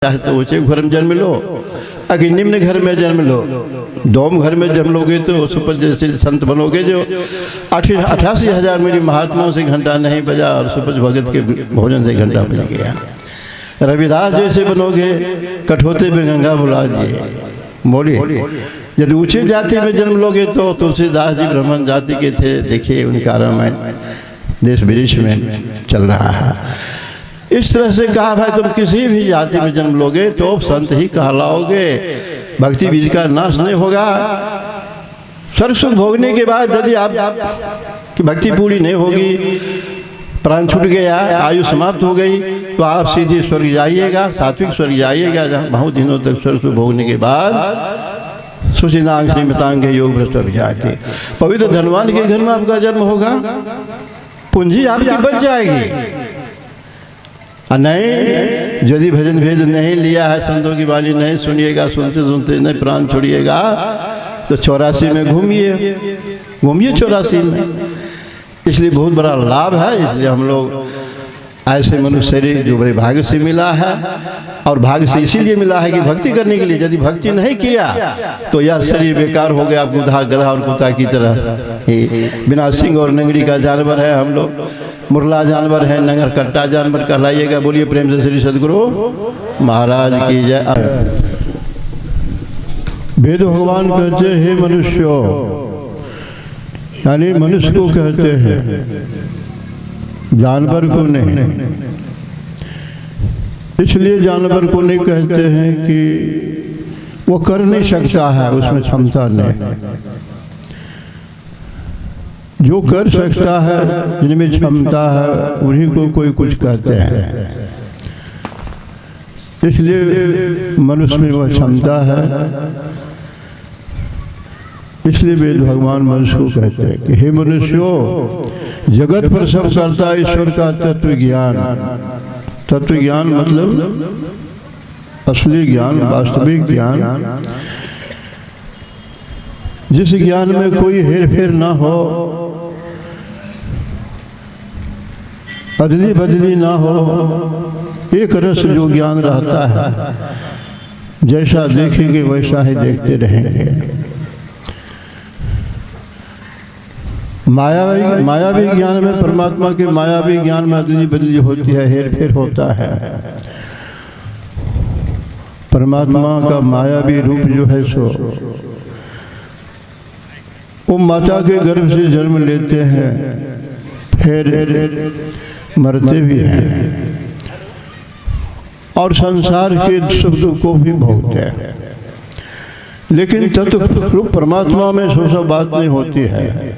चाहे तो ऊंचे घर में जन्म लो, अगर निम्न घर में जन्म लो, डोम घर में जन्म लोगे तो सुपर जैसे संत बनोगे। जो 88,000 मेरी महात्माओं से घंटा नहीं बजा और सुपर भगत के भोजन से घंटा बज गया। रविदास जैसे बनोगे, कठोते में गंगा बुला दिए। बोलिए, यदि ऊंचे जाति में जन्म लोगे तो तुलसीदास जी ब्राह्मण जाति के थे, देखिए उनका रामायण देश विदेश में चल रहा है। इस तरह से कहा भाई तुम किसी भी जाति में जन्म लोगे तो संत ही कहलाओगे, भक्ति बीज का नाश नहीं होगा। स्वर्ग सुख भोगने के बाद यदि आप की भक्ति पूरी नहीं होगी, प्राण छूट गया, आयु समाप्त हो गई, तो आप सीधे स्वर्ग जाइएगा, सात्विक स्वर्ग जाइएगा, जहाँ बहुत दिनों तक स्वर्ग सुख भोगने के बाद सुचिनांग श्रीमतांग योग भ्रष्ट जाते। पवित्र धनवान के घर में आपका जन्म होगा, पूंजी आपकी बच जाएगी। नहीं, यदि भजन भेद नहीं लिया है, संतों की वाणी नहीं सुनिएगा, सुनते सुनते नहीं प्राण छोड़िएगा, तो 84 में घूमिए 84 में। इसलिए बहुत बड़ा लाभ है। इसलिए हम लोग ऐसे मनुष्य शरीर जो बड़े भाग्य से मिला है, और भाग्य से इसीलिए मिला है कि भक्ति करने के लिए। यदि भक्ति नहीं किया तो यह शरीर बेकार हो गया, गधा गधा और कुत्ता की तरह। बिना सिंह और नंगरी का जानवर है हम लोग, मुरला जानवर है, नंगर कट्टा जानवर कहलाइएगा। बोलिए प्रेम से श्री सदगुरु महाराज की जय। वेद भगवान कहते हैं मनुष्यों, यानी मनुष्य को कहते हैं, जानवर को नहीं। इसलिए जानवर को नहीं कहते हैं कि वो कर नहीं सकता है, उसमें क्षमता नहीं। जो कर सकता है, जिनमें क्षमता है, उन्हीं को कोई कुछ कहते हैं। इसलिए मनुष्य में वह क्षमता है। इसलिए वेद भगवान मनुष्य को कहते हैं कि हे मनुष्यों, जगत पर सब करता ईश्वर का तत्व ज्ञान। तत्व ज्ञान मतलब असली ज्ञान, वास्तविक ज्ञान, जिस ज्ञान में कोई हेर फेर ना हो, अदली बदली ना हो, एक रस जो ज्ञान रहता है, जैसा देखेंगे वैसा ही देखते रहेंगे। मायावी ज्ञान में, परमात्मा के मायावी ज्ञान में अदली बदली होती है, हेर फेर होता है। परमात्मा का मायावी रूप जो है सो वो माता के गर्भ से जन्म लेते हैं, फिर मरते भी हैं, और संसार के सुख दुख को भी भोगते हैं। लेकिन तत्व रूप परमात्मा में सब बात नहीं होती है।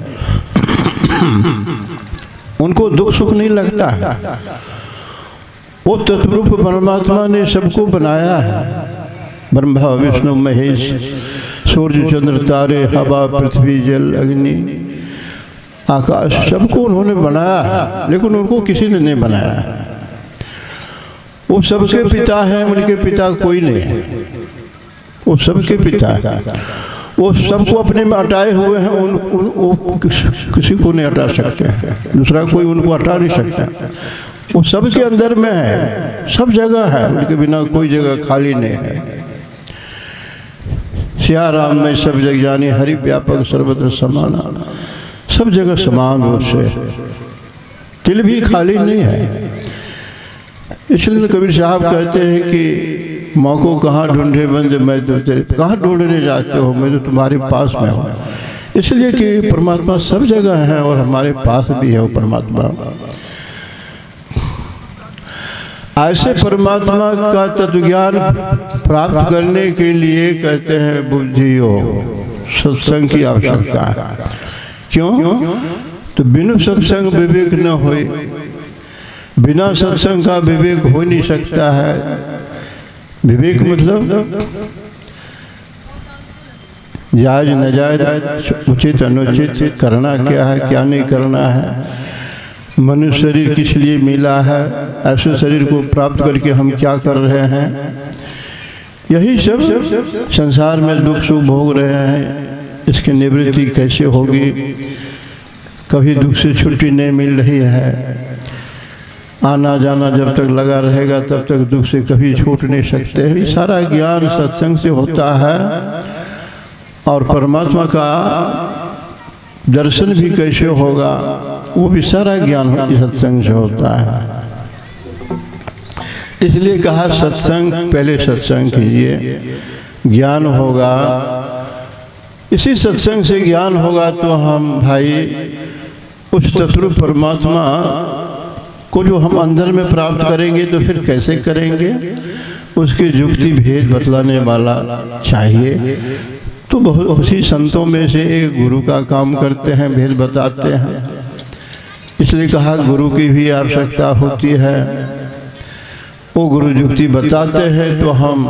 उनको दुख सुख नहीं लगता है। वो तत्वरूप परमात्मा ने सबको बनाया है। ब्रह्मा विष्णु महेश, सूर्य चंद्र तारे, हवा पृथ्वी जल अग्नि आकाश, सबको उन्होंने बनाया है, लेकिन उनको किसी ने नहीं बनाया है। वो सबके पिता हैं, उनके पिता कोई नहीं है। वो सबके पिता है, वो सबको अपने में अटाए हुए हैं। वो किसी को नहीं हटा सकते हैं, दूसरा कोई उनको हटा नहीं सकता। वो सबके अंदर में है, सब जगह है, उनके बिना कोई जगह खाली नहीं है। सिया राम में सब जग जानी, हरि व्यापक सर्वत्र समाना, सब जगह समान रूप से, तिल भी खाली नहीं है। इसलिए कबीर साहब कहते हैं कि माँ को कहाँ ढूंढे बंद, मैं तो तेरे कहाँ ढूंढने जाते हो, मैं तो तुम्हारे पास में हूँ। इसलिए कि परमात्मा सब जगह है और हमारे पास भी है वो परमात्मा। ऐसे परमात्मा का तत्वज्ञान प्राप्त करने के लिए कहते हैं बुद्धियों, सत्संग की आवश्यकता है। क्यों? तो बिनु सत्संग विवेक न होए, बिना सत्संग का विवेक हो नहीं सकता है। विवेक मतलब जायज नाजायज, उचित अनुचित, करना क्या है क्या नहीं करना है, मनुष्य शरीर किस लिए मिला है, ऐसे शरीर को प्राप्त करके हम क्या कर रहे हैं, यही सब संसार में दुख सुख भोग रहे हैं। इसकी निवृत्ति कैसे होगी, कभी दुख से छुट्टी नहीं मिल रही है। आना जाना जब तक लगा रहेगा तब तक दुख से कभी छूट नहीं सकते। ये सारा ज्ञान सत्संग से होता है। और परमात्मा का दर्शन भी कैसे होगा वो भी सारा ज्ञान सत्संग से होता है। इसलिए कहा सत्संग, पहले सत्संग कीजिए, ज्ञान होगा। इसी सत्संग से ज्ञान होगा तो हम भाई उस तत्व परमात्मा को जो हम अंदर में प्राप्त करेंगे तो फिर कैसे करेंगे, उसकी युक्ति भेद बतलाने वाला चाहिए। तो बहुत सी संतों में से एक गुरु का काम करते हैं, भेद बताते हैं। इसलिए कहा गुरु की भी आवश्यकता होती है। वो गुरु युक्ति बताते हैं तो हम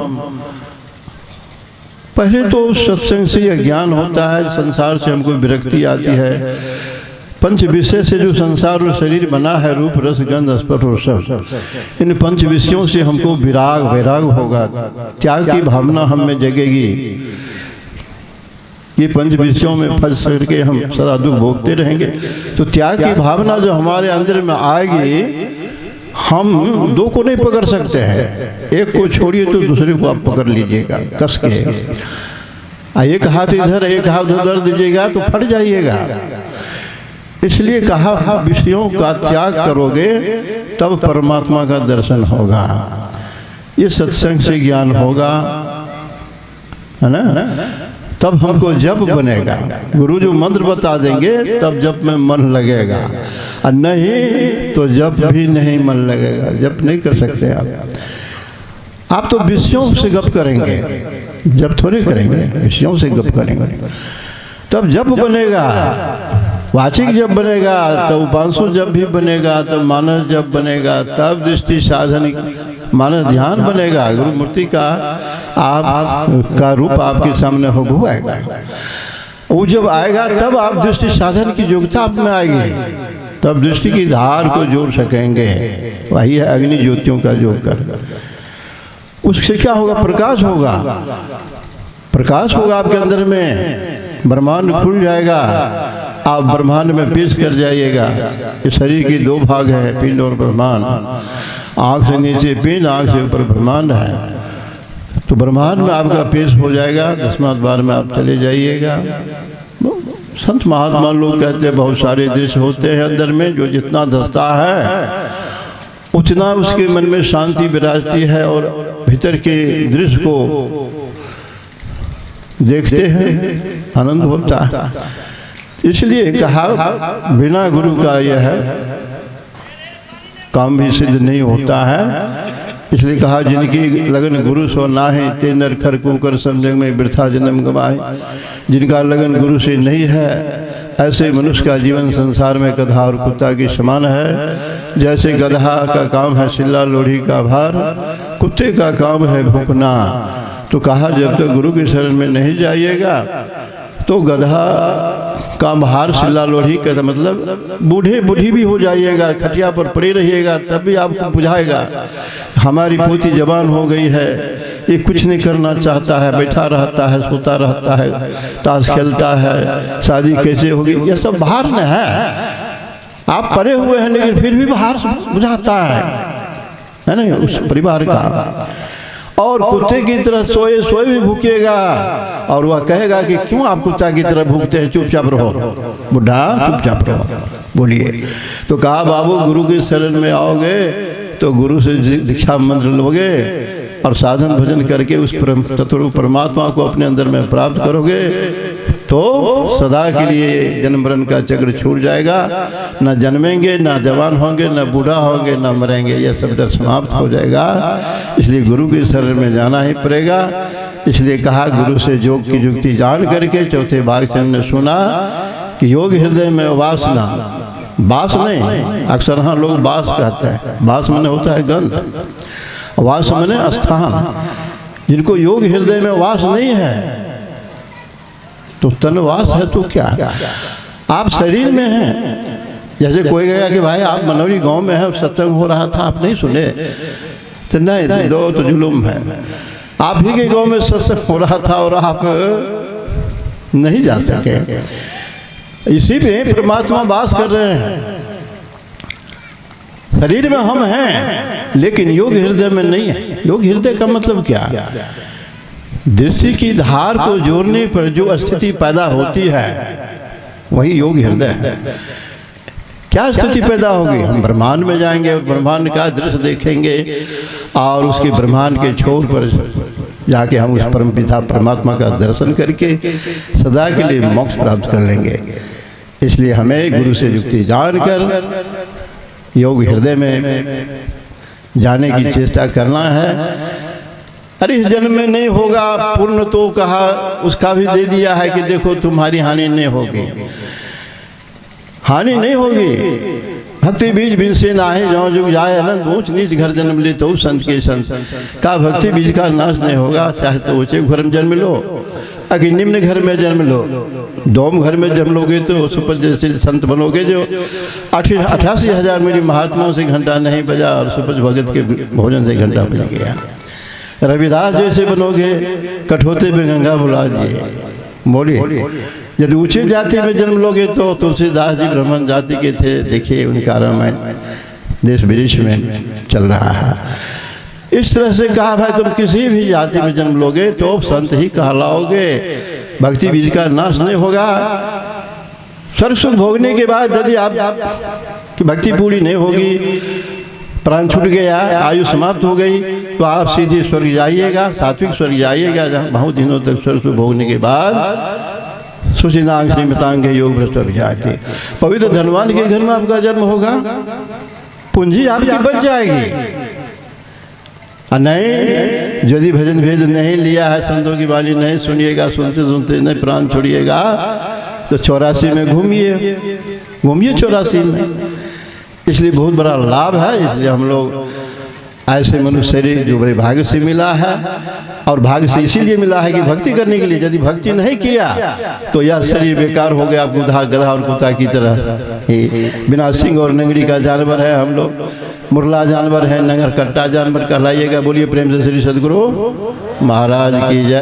पहले तो उस सत्संग से यह ज्ञान होता है, संसार से हमको विरक्ति आती है। पंच विषय से जो संसार और शरीर बना है, रूप रस गंध स्पर्श और सब, इन पंच विषयों से हमको वैराग होगा, त्याग की भावना हम में जगेगी। ये पंच विषयों में फंस करके हम सदा दुख भोगते रहेंगे। तो त्याग की भावना जो हमारे अंदर में आएगी, हम दो को नहीं पकड़ सकते हैं। एक को छोड़िए तो दूसरे को आप पकड़ लीजिएगा कस के। एक हाथ इधर एक हाथ उधर दीजिएगा तो फट जाइएगा। इसलिए कहा विषयों का त्याग करोगे तब परमात्मा का दर्शन होगा। ये सत्संग से ज्ञान होगा, है ना। तब हमको जप बनेगा। गुरु जो मंत्र बता देंगे तब जप में मन लगेगा, और नहीं तो जप भी नहीं मन लगेगा। जप नहीं कर सकते आप तो विषयों से गप करेंगे, जप थोड़े करेंगे, विषयों से गप करेंगे। तब जप बनेगा, वाचिक जप बनेगा, तब उपांशु जप भी बनेगा, तब मानस जप बनेगा, तब दृष्टि साधन मानस ध्यान बनेगा। गुरु मूर्ति का का रूप आपके सामने हो आएगा। वो जब आएगा तब आप दृष्टि साधन की योग्यता आप में आएगी, तब दृष्टि की धार को जोड़ सकेंगे। वही है अग्नि ज्योतियों का योग कर। उससे क्या होगा, प्रकाश होगा। प्रकाश होगा आपके अंदर में, ब्रह्मांड खुल जाएगा, आप ब्रह्मांड में पेश कर जाइएगा। इस शरीर के दो भाग हैं, पिंड और ब्रह्मांड। आँख से नीचे पिंड, आँख से ऊपर ब्रह्मांड है। तो ब्रह्मांड में आपका पेश हो जाएगा, 10वां द्वार में आप चले जाइएगा। संत महात्मा लोग कहते हैं बहुत सारे दृश्य होते हैं अंदर में, जो जितना धसता है उतना उसके मन में शांति विराजती है और भीतर के दृश्य को देखते हैं, आनंद होता है। इसलिए कहा बिना गुरु का यह काम भी सिद्ध नहीं होता है। इसलिए कहा जिनकी लगन गुरु सो नाहे, ते नर खर कुकर सब जग में वृथा जन्म गवाए। जिनका लगन गुरु से नहीं है, ऐसे मनुष्य का जीवन संसार में गधा और कुत्ता की समान है। जैसे गधा का काम है सिल्ला लोढ़ी का भार, कुत्ते का काम है भूखना। तो कहा जब तक गुरु की शरण में नहीं जाइएगा तो गधा का भार सिल्ला लोढ़ी का मतलब बूढ़े बूढ़ी भी हो जाइएगा, खटिया पर पड़े रहिएगा, तब भी आपको बुझाएगा हमारी पोती जवान हो गई है, ये कुछ नहीं करना चाहता है, बैठा रहता है, सोता रहता है, ताश खेलता है, शादी कैसे होगी, यह सब बाहर में है। आप पड़े हुए हैं लेकिन फिर भी बाहर बुझाता है ना उस परिवार का। और कुत्ते की तरह सोए सोए भी भूखेगा, और वह कहेगा कि क्यों आप कुत्ता की तरह भूखते हैं, चुपचाप रहो बुढ़ा, चुपचाप रहो। बोलिए तो कहा बाबू गुरु की शरण में आओगे तो गुरु से दीक्षा मंत्र लोगे और साधन भजन करके उस तत्व परमात्मा को अपने अंदर में प्राप्त करोगे तो सदा के लिए जन्म मरण का चक्र छूट जाएगा। न जन्मेंगे, न जवान होंगे, न बूढ़ा होंगे, न मरेंगे, यह सब दर समाप्त हो जाएगा। इसलिए गुरु के शरण में जाना ही पड़ेगा। इसलिए कहा गुरु से योग की युक्ति जान करके चौथे भाग से हमने सुना कि योग हृदय में वासना, वास नहीं, अक्सर हाँ लोग वास कहते हैं, वास माने होता है गंध, वास माने स्थान। जिनको योग हृदय में वास नहीं है तो तनवास है तो क्या, आप शरीर में हैं। जैसे कोई कहेगा कि भाई आप मनौरी गांव में है, सत्संग हो रहा था आप नहीं सुने, तो नहीं दो तो जुलूम है। आप ही के गांव में सत्संग हो रहा था और आप नहीं जा सके, इसी में परमात्मा वास कर रहे हैं। शरीर में हम हैं लेकिन योग हृदय में नहीं है। योग हृदय का मतलब क्या? दृष्टि की धार को जोड़ने पर जो स्थिति पैदा होती है वही योग हृदय है। क्या स्थिति पैदा होगी? हम ब्रह्मांड में जाएंगे और ब्रह्मांड का दृश्य देखेंगे और उसके ब्रह्मांड के छोर पर जाके हम उस परम पिता परमात्मा का दर्शन करके सदा के लिए मोक्ष प्राप्त कर लेंगे। इसलिए हमें गुरु से युक्ति जानकर योग हृदय में जाने की चेष्टा करना है। अरे इस जन्म में नहीं होगा, पूर्ण तो कहा, उसका भी दे दिया है कि देखो तुम्हारी हानि नहीं होगी। हानि नहीं होगी। भक्ति बीज बिन से नाहे जहाँ जुग जाए अनंत ऊंच नीच घर जन्म ले तो संत के संत का भक्ति बीज का नाश नहीं होगा। चाहे तो ऊंचे घर में जन्म लो, अगर निम्न घर में जन्म लो, डोम घर में जन्म लोगे तो सुपर जैसे संत बनोगे। जो 88,000 मेरी महात्माओं से घंटा नहीं बजा और सुपर भगत के भोजन से घंटा बज गया। रविदास जैसे बनोगे, कठोते में गंगा बुला दिए। बोलिए, यदि ऊंचे जाति में जन्म लोगे तो तुलसीदास जी ब्राह्मण जाति के थे, देखिए उनका रामायण देश विदेश में चल रहा है। इस तरह से कहा भाई तुम किसी भी जाति में जन्म लोगे तो संत ही कहलाओगे। भक्ति बीज का नाश नहीं होगा। स्वर्ग सुख भोगने के बाद यदि आप की भक्ति पूरी नहीं होगी, प्राण छूट गया, आयु समाप्त हो गई, तो आप सीधे स्वर्ग जाइएगा, सात्विक स्वर्ग जाइएगा, जहाँ बहुत दिनों तक स्वर्ग सुख भोगने के बाद सुचिनांग श्रीमतांग योग भ्रष्ट जाते। पवित्र धनवान के घर में आपका जन्म होगा, पूंजी आपकी बच जाएगी। नहीं, यदि भजन भेद नहीं लिया है, संतों की वाणी नहीं सुनिएगा, सुनते सुनते नहीं प्राण छोड़िएगा, तो 84 में घूमिए 84 में। इसलिए बहुत बड़ा लाभ है। इसलिए हम लोग ऐसे मनुष्य शरीर जो बड़े भाग्य से मिला है, और भाग्य से इसीलिए मिला है कि भक्ति करने के लिए। यदि भक्ति नहीं किया तो यह शरीर बेकार हो गया, गधा गधा और कुत्ता की तरह। बिना सिंह और नंगरी का जानवर है हम लोग, मुरला जानवर है, नंगर कट्टा जानवर कहलाइएगा। बोलिए प्रेम से श्री सद्गुरु महाराज की जय।